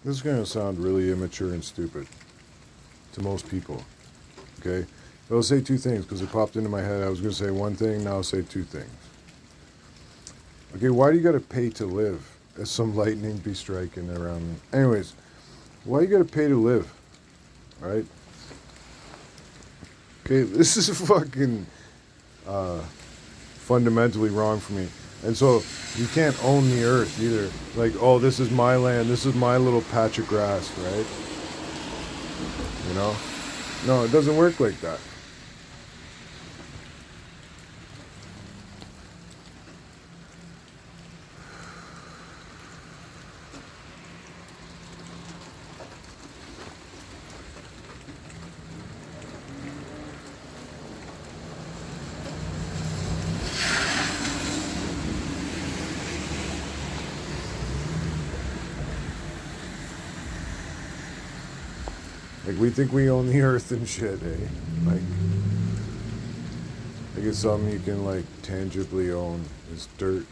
This is going to sound really immature and stupid to most people, okay? But I'll say two things because it popped into my head. I was going to say one thing, now I'll say two things. Okay, why do you got to pay to live? As some lightning be striking around me. Anyways, why you got to pay to live? Right? Okay, this is fucking fundamentally wrong for me. And so you can't own the earth either. Like, oh, this is my land, this is my little patch of grass, right? You know? No, it doesn't work like that. Like, we think we own the earth and shit, eh? Like it's something you can, like, tangibly own. It's dirt.